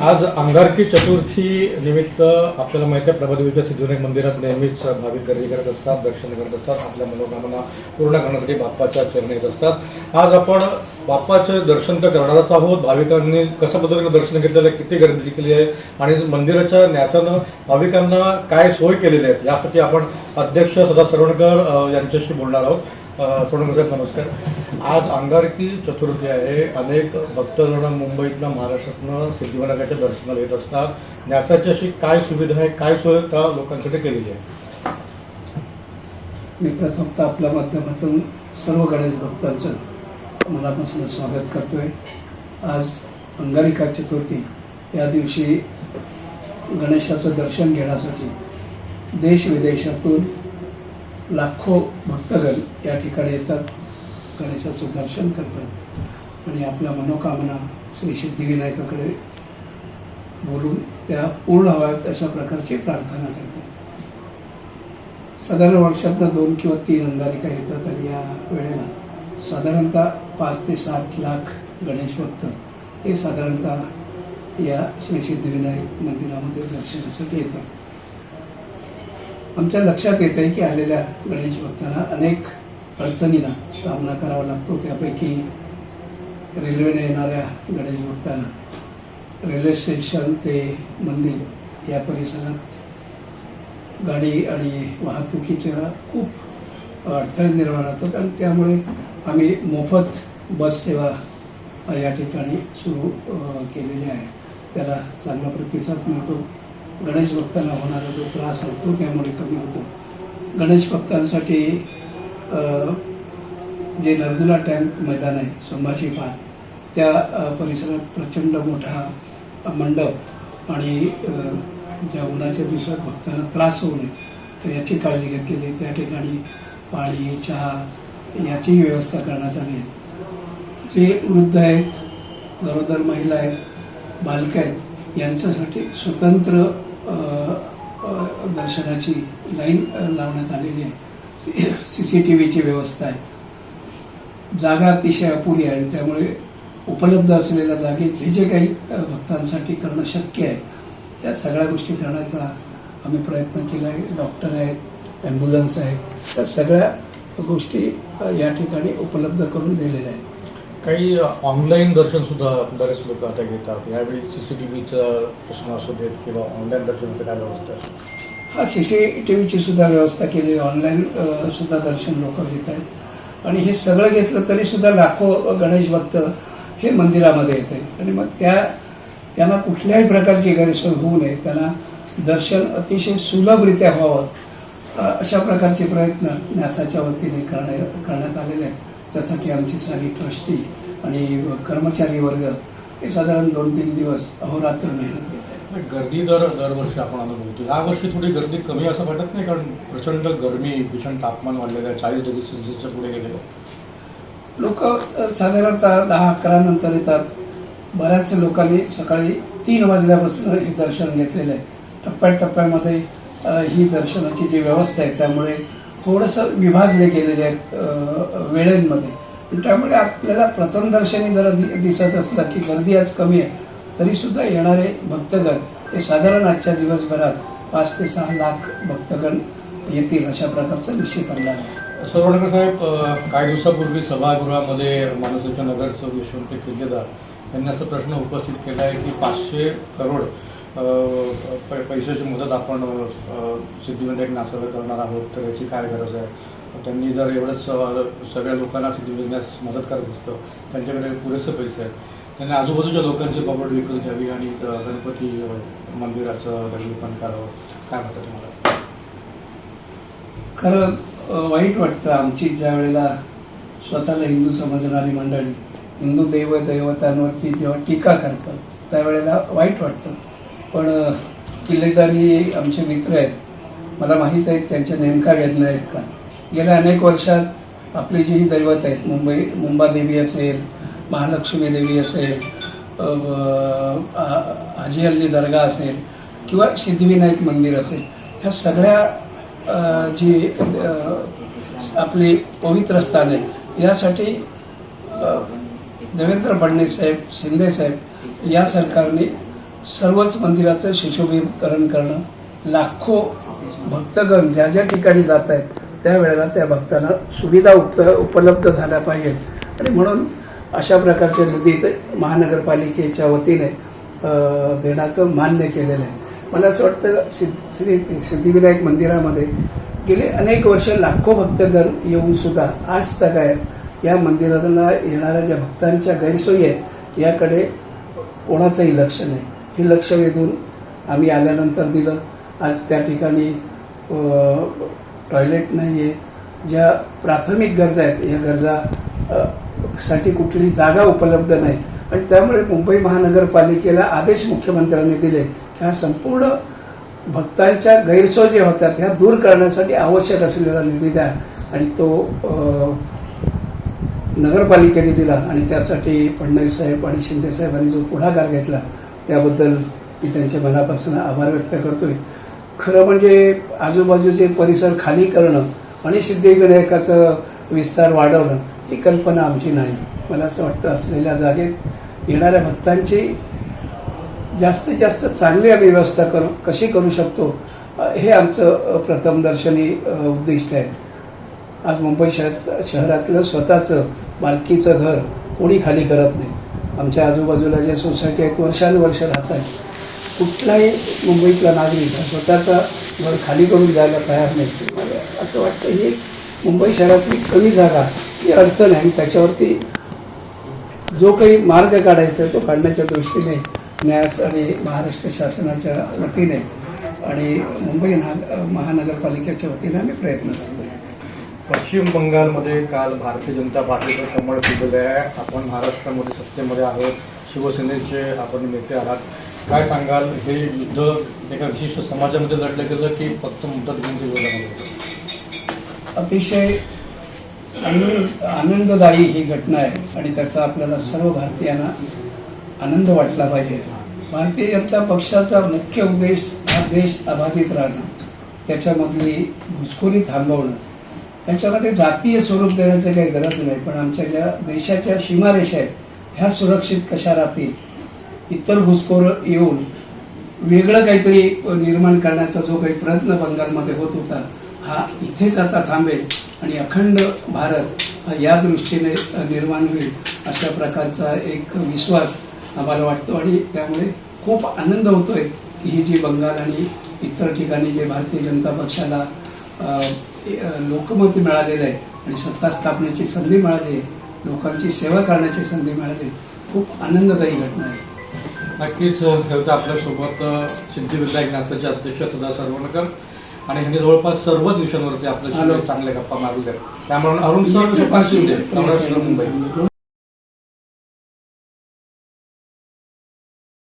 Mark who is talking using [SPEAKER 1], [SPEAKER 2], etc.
[SPEAKER 1] आज अंगारकी चतुर्थी निमित्त आपल्याला माहिती आहे प्रभादेवीच्या सिद्धिविनायक मंदिरात नेहमीच भाविक गर्दी करत असतात, दर्शन करत असतात, आपल्या मनोकामना पूर्ण करण्यासाठी बाप्पाच्या चरणी येत असतात। आज आपण बाप्पाचे दर्शन तर करणारच आहोत। भाविकांनी कशा पद्धतीने दर्शन घेतलेलं आहे, किती गर्दी केली आहे आणि मंदिराच्या न्यासानं भाविकांना काय सोय केलेली आहे यासाठी आपण अध्यक्ष सदा सरवणकर यांच्याशी बोलणार आहोत। सरवणकर साहेब नमस्कार। आज अंगारकी चतुर्थी आहे। अनेक भक्तजण मुंबईतनं महाराष्ट्रातनं सिद्धिविनायकाच्या दर्शनाला येत असतात। न्यासाची अशी काय सुविधा आहे, काय सोय त्या लोकांसाठी केलेली आहे?
[SPEAKER 2] मी प्रथमतः आपल्या माध्यमातून सर्व गणेश भक्तांचं मनापासून स्वागत करतोय। आज अंगारिका चतुर्थी या दिवशी गणेशाचं दर्शन घेण्यासाठी देश विदेशातून लाखो भक्तगण या ठिकाणी येतात, गणेशाचं दर्शन करतात आणि आपल्या मनोकामना श्री सिद्धिविनायकाकडे बोलून त्या पूर्ण व्हाव्यात अशा प्रकारची प्रार्थना करतात। साधारण वर्षातनं 2 किंवा 3 अंगारिका येतात आणि या वेळेला साधारणतः 5 ते 7 लाख गणेश भक्त हे साधारणतः या श्री सिद्धिविनायक मंदिरामध्ये दर्शनासाठी येतात। आमच्या लक्षात येत आहे की आलेल्या गणेश भक्तांना अनेक अडचणींना सामना करावा लागतो। त्यापैकी रेल्वेने येणाऱ्या गणेश भक्तांना रेल्वे स्टेशन ते मंदिर या परिसरात गाडी आणि वाहतुकीच्या खूप अडथळे निर्माण होतात आणि त्यामुळे आम्ही मोफत बस सेवा या ठिकाणी सुरू केलेली आहे। त्याला चांगला प्रतिसाद मिळतो। गणेश भक्तांना होणारा जो त्रास आहे तो त्यामुळे कमी होतो। गणेश भक्तांसाठी जे नर्दुला टँक मैदान आहे संभाजी पार्क त्या परिसरात प्रचंड मोठा मंडप आणि ज्या उन्हाच्या दिवसात भक्तांना त्रास होऊ नये तर याची काळजी घेतलेली आहे। त्या ठिकाणी पाणी, चहा याचीही व्यवस्था करण्यात आली आहे। जे वृद्ध आहेत, गरोदर महिला आहेत, बालक आहेत यांच्यासाठी स्वतंत्र दर्शनाची लाईन लावण्यात आलेली आहे। CCTVची व्यवस्था आहे। जागा अतिशय अपुरी आहे आणि त्यामुळे उपलब्ध असलेल्या जागेत जे काही भक्तांसाठी करणं शक्य आहे या सगळ्या गोष्टी करण्याचा आम्ही प्रयत्न केला आहे। डॉक्टर आहेत, ॲम्ब्युलन्स आहे, त्या सगळ्या गोष्टी या ठिकाणी उपलब्ध करून दिलेल्या आहेत।
[SPEAKER 1] काही ऑनलाईन दर्शन सुद्धा बरेच लोक आता घेतात। यावेळी CCTVचा प्रश्न असू देत किंवा ऑनलाईन दर्शनाचं काय व्यवस्था आहे?
[SPEAKER 2] CCTVची सुद्धा व्यवस्था केली, ऑनलाईन सुद्धा दर्शन लोक घेत आहेत आणि हे सगळं घेतलं तरी सुद्धा लाखो गणेश भक्त हे मंदिरामध्ये येत आहेत आणि मग त्यांना कुठल्याही प्रकारची गैरसोय होऊ नये, त्यांना दर्शन अतिशय सुलभरित्या व्हावं अशा प्रकारचे प्रयत्न न्यासाच्या वतीने करण्यात आलेले आहेत। त्यासाठी आमची सारी ट्रस्टी आणि कर्मचारी वर्ग हे साधारण 2-3 दिवस अहोरात्र मेहनत घेत आहेत।
[SPEAKER 1] गर्दी दरवर्षी आपण अनुभवतो। यावर्षी थोडी गर्दी कमी असं वाटत नाही, कारण प्रचंड गरमी, भीषण तापमान वाढलेलं आहे, 40 डिग्री सेल्सिअसच्या पुढे गेलेलं आहे।
[SPEAKER 2] लोक साधारणतः 10-11 नंतर येतात। बऱ्याच लोकांनी सकाळी 3 वाजल्यापासून हे दर्शन घेतलेलं आहे। टप्प्याटप्प्यामध्ये ही दर्शनाची जी व्यवस्था आहे त्यामुळे थोडंसं विभागले गेलेले आहेत वेळेंमध्ये। त्यामुळे आपल्याला प्रथम दर्शनी जरा दिसत असलं की गर्दी आज कमी आहे तरी सुद्धा येणारे भक्तगण हे साधारण आजच्या दिवसभरात 5 ते 6 लाख भक्तगण येतील अशा प्रकारचा निश्चित अंदाज आहे।
[SPEAKER 1] सरवणकर साहेब, काही दिवसापूर्वी सभागृहामध्ये मनसेचे नगरसेवक यशवंत किल्लेदार यांनी असा प्रश्न उपस्थित केला आहे की 500 करोड पैशाची मदत आपण सिद्धिविनायक न्यासाला करणार आहोत, तर याची काय गरज आहे? त्यांनी जर एवढंच सगळ्या लोकांना सिद्धिविनायक मदत करत असतं, त्यांच्याकडे पुरेसे पैसे आहेत, त्यांनी आजूबाजूच्या लोकांची प्रॉपर्टी विकत घ्यावी आणि गणपती मंदिराचं दर्शन करावं, काय वाटतं तुम्हाला?
[SPEAKER 2] खरं वाईट वाटतं आमची ज्या वेळेला स्वतःला हिंदू समजणारी मंडळी हिंदू दैवतांवरती जेव्हा टीका करतात त्यावेळेला वाईट वाटतं। पण किल्लेदार ही आमचे मित्र आहेत, मला माहीत आहेत त्यांच्या नेमका वेदना आहेत का। गेल्या अनेक वर्षात आपली जी ही दैवत आहेत, मुंबादेवी असेल, महालक्ष्मी देवी असेल, हाजी अल्ली दर्गा असेल किंवा सिद्धिविनायक मंदिर असेल, ह्या सगळ्या जी आपली पवित्र स्थान आहे यासाठी देवेंद्र फडणवीस साहेब, शिंदे साहेब या सरकारने सर्वच मंदिराचं सुशोभीकरण करणं, लाखो भक्तगण ज्या ज्या ठिकाणी जात आहेत त्यावेळेला त्या भक्तांना सुविधा उपलब्ध झाल्या पाहिजेत आणि म्हणून अशा प्रकारच्या निधी महानगरपालिकेच्या वतीने देण्याचं मान्य केलेलं आहे. मला असं वाटतं श्री सिद्धिविनायक मंदिरामध्ये गेले अनेक वर्ष लाखो भक्तगण येऊन सुद्धा आज तक या मंदिराला येणाऱ्या ज्या भक्तांच्या गैरसोयी आहेत याकडे कोणाचंही लक्ष नाही. हे लक्ष वेधून आम्ही आल्यानंतर दिलं. आज त्या ठिकाणी टॉयलेट नाही आहे, ज्या प्राथमिक गरजा आहेत या गरजा साठी कुठली जागा उपलब्ध नाही आणि त्यामुळे मुंबई महानगरपालिकेला आदेश मुख्यमंत्र्यांनी दिले की ह्या संपूर्ण भक्तांच्या गैरसोयी ज्या होतात ह्या दूर करण्यासाठी आवश्यक असलेला निधी द्या आणि तो नगरपालिकेने दिला आणि त्यासाठी फडणवीस साहेब आणि शिंदे साहेबांनी जो पुढाकार घेतला त्याबद्दल मी त्यांच्या मनापासून आभार व्यक्त करतोय. खरं म्हणजे आजूबाजूचे परिसर खाली करणं आणि सिद्धिविनायकाचं विस्तार वाढवणं ही कल्पना आमची नाही. मला असं वाटतं असलेल्या जागेत येणाऱ्या भक्तांची जास्तीत जास्त चांगली आम्ही व्यवस्था कशी करू शकतो हे आमचं प्रथमदर्शनी उद्दिष्ट आहे. आज मुंबई शहरातलं स्वतःचं मालकीचं घर कोणी खाली करत नाही. आमच्या आजूबाजूला ज्या सोसायटी आहेत वर्षानुवर्ष राहत आहेत. कुठलाही मुंबईतला नागरिक हा स्वतःचं घर खाली करून द्यायला तयार नाही. मला असं वाटतं ही मुंबई शहरातली कमी जागा ही अडचण आहे आणि त्याच्यावरती जो काही मार्ग काढायचा आहे तो काढण्याच्या दृष्टीने न्यास आणि महाराष्ट्र शासनाच्या वतीने आणि मुंबई महानगरपालिकेच्या वतीने आम्ही प्रयत्न करतो.
[SPEAKER 1] पश्चिम बंगालमध्ये काल भारतीय जनता पार्टीचं कमळ फुललं आहे. आपण महाराष्ट्रामध्ये सत्तेमध्ये आहोत, शिवसेनेचे आपण नेते आहात. काय सांगाल, हे युद्ध एका विशिष्ट समाजामध्ये लढलं गेलं की फक्त मुदत घेऊन विरोधामध्ये?
[SPEAKER 2] अतिशय आनंददायी ही घटना आहे आणि त्याचा आपल्याला सर्व भारतीयांना आनंद वाटला पाहिजे. भारतीय जनता पक्षाचा मुख्य उद्देश हा देश अबाधित राहणं, त्याच्यामधली घुसखोरी थांबवणं, त्याच्यामध्ये जातीय स्वरूप देण्याचं काही गरज नाही, पण आमच्या ज्या देशाच्या सीमारेषा आहेत ह्या सुरक्षित कशा राहतील, इतर घुसखोर येऊन वेगळं काहीतरी निर्माण करण्याचा जो काही प्रयत्न बंगालमध्ये होत होता हा इथेच आता थांबेल आणि अखंड भारत हा या दृष्टीने निर्माण होईल अशा प्रकारचा एक विश्वास आम्हाला वाटतो आणि त्यामुळे खूप आनंद होतोय की ही जी बंगाल आणि इतर ठिकाणी जे भारतीय जनता पक्षाला लोकमत मिळालेलं आहे आणि सत्ता स्थापनेची संधी मिळाली आहे, लोकांची सेवा करण्याची संधी मिळाली, खूप आनंददायी घटना आहे.
[SPEAKER 1] नक्कीच आपल्यासोबत सिद्धिविनायक न्यासाचे अध्यक्ष सदा सरवणकर आणि ह्यांनी जवळपास सर्वच विषयांवरती आपल्याशी चांगल्या गप्पा मारल्या. त्यामुळे अरुण सर, सुभाष शिंदे, मुंबई.